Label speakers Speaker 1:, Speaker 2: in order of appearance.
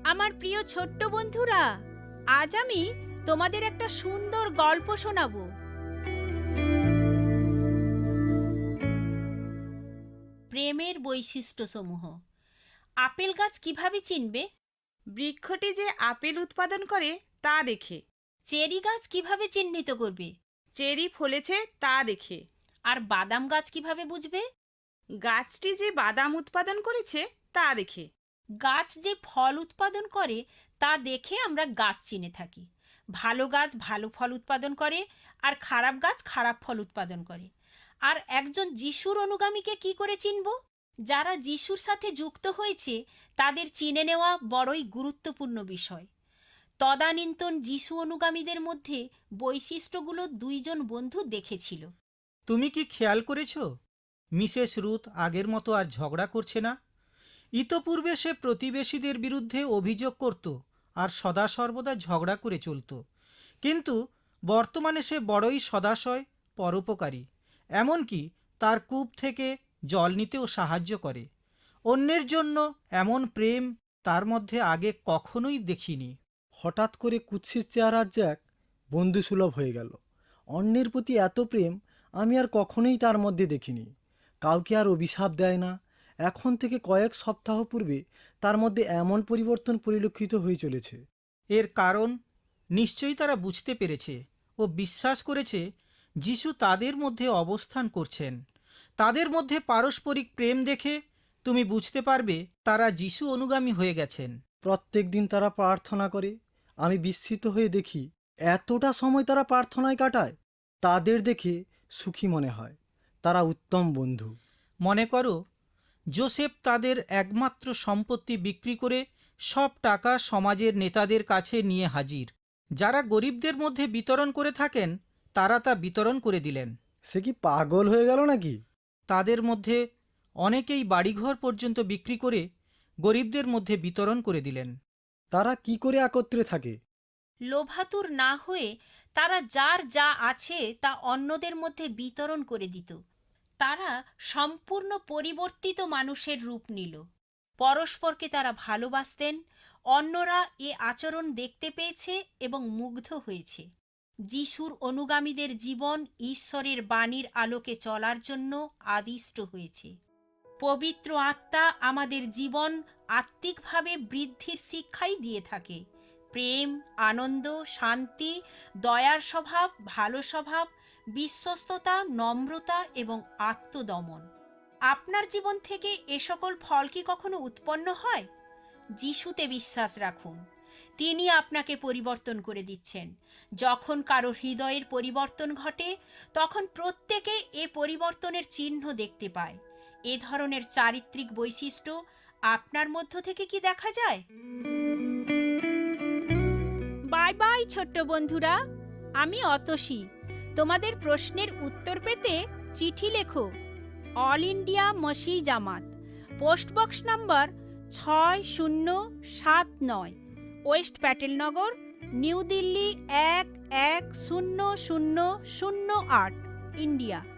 Speaker 1: আমার প্রিয় ছোট্ট বন্ধুরা, আজ আমি তোমাদের একটা সুন্দর গল্প শোনাবো। প্রেমের বৈশিষ্ট্যসমূহ। আপেল গাছ কিভাবে চিনবে?
Speaker 2: বৃক্ষটি যে আপেল উৎপাদন করে তা দেখে।
Speaker 1: চেরি গাছ কিভাবে চিহ্নিত করবে?
Speaker 2: চেরি ফলেছে তা দেখে।
Speaker 1: আর বাদাম গাছ কিভাবে বুঝবে?
Speaker 2: গাছটি যে বাদাম উৎপাদন করেছে তা দেখে।
Speaker 1: গাছ যে ফল উৎপাদন করে তা দেখে আমরা গাছ চিনে থাকি। ভালো গাছ ভালো ফল উৎপাদন করে, আর খারাপ গাছ খারাপ ফল উৎপাদন করে। আর একজন যিশুর অনুগামীকে কি করে চিনব? যারা যিশুর সাথে যুক্ত হয়েছে তাদের চিনে নেওয়া বড়ই গুরুত্বপূর্ণ বিষয়। তদানীন্তন যিশু অনুগামীদের মধ্যে বৈশিষ্ট্যগুলো দুইজন বন্ধু দেখেছিল।
Speaker 3: তুমি কি খেয়াল করেছ মিসেস রুথ আগের মতো আর ঝগড়া করছে না? ইতপূর্বে সে প্রতিবেশীদের বিরুদ্ধে অভিযোগ করত আর সদা সর্বদা ঝগড়া করে চলত, কিন্তু বর্তমানে সে বড়ই সদাশয়, পরোপকারী। এমনকি তার কূপ থেকে জল নিতেও সাহায্য করে। অন্যের জন্য এমন প্রেম তার মধ্যে আগে কখনোই দেখিনি।
Speaker 4: হঠাৎ করে কুৎসিত চেহারার জ্যাক বন্ধুসুলভ হয়ে গেল। অন্যের প্রতি এত প্রেম আমি আর কখনোই তার মধ্যে দেখিনি। কাউকে আর অভিশাপ দেয় না। এখন থেকে কয়েক সপ্তাহ পূর্বে তার মধ্যে এমন পরিবর্তন পরিলক্ষিত হয়ে চলেছে।
Speaker 3: এর কারণ নিশ্চয়ই তারা বুঝতে পেরেছে ও বিশ্বাস করেছে যিশু তাদের মধ্যে অবস্থান করছেন। তাদের মধ্যে পারস্পরিক প্রেম দেখে তুমি বুঝতে পারবে তারা যিশু অনুগামী হয়ে গেছেন।
Speaker 4: প্রত্যেক দিন তারা প্রার্থনা করে। আমি বিস্মিত হয়ে দেখি এতটা সময় তারা প্রার্থনায় কাটায়। তাদের দেখে সুখী মনে হয়। তারা উত্তম বন্ধু।
Speaker 3: মনে করো যোসেফ তাদের একমাত্র সম্পত্তি বিক্রি করে সব টাকা সমাজের নেতাদের কাছে নিয়ে হাজির। যারা গরিবদের মধ্যে বিতরণ করে থাকেন তারা তা বিতরণ করে দিলেন।
Speaker 4: সে কি পাগল হয়ে গেল নাকি?
Speaker 3: তাদের মধ্যে অনেকেই বাড়িঘর পর্যন্ত বিক্রি করে গরিবদের মধ্যে বিতরণ করে দিলেন।
Speaker 4: তারা কি করে একত্রে থাকে?
Speaker 1: লোভাতুর না হয়ে তারা যার যা আছে তা অন্যদের মধ্যে বিতরণ করে দিত। তারা সম্পূর্ণ পরিবর্তিত মানুষের রূপ নিল। পরস্পরকে তারা ভালোবাসতেন। অন্যরা এ আচরণ দেখতে পেয়েছে এবং মুগ্ধ হয়েছে। যিশুর অনুগামীদের জীবন ঈশ্বরের বাণীর আলোকে চলার জন্য আদিষ্ট হয়েছে। পবিত্র আত্মা আমাদের জীবন আত্মিকভাবে বৃদ্ধির শিক্ষাই দিয়ে থাকে। প্রেম, আনন্দ, শান্তি, দয়ার স্বভাব, ভালো স্বভাব, বিশ্বস্ততা, নম্রতা এবং আত্মদমন। আপনার জীবন থেকে এ সকল ফল কি কখনো উৎপন্ন হয়? যিশুতে বিশ্বাস রাখুন। তিনি আপনাকে পরিবর্তন করে দিচ্ছেন। যখন কারো হৃদয়ের পরিবর্তন ঘটে তখন প্রত্যেকে এ পরিবর্তনের চিহ্ন দেখতে পায়। এ ধরনের চারিত্রিক বৈশিষ্ট্য আপনার মধ্য থেকে কি দেখা যায়? বাই বাই ছোট্ট বন্ধুরা, আমি অতসী। তোমাদের প্রশ্নের উত্তর পেতে চিঠি লেখো। All India Masih Jamaat, post box number 6079, west Patelnagar, new Delhi 110008, India.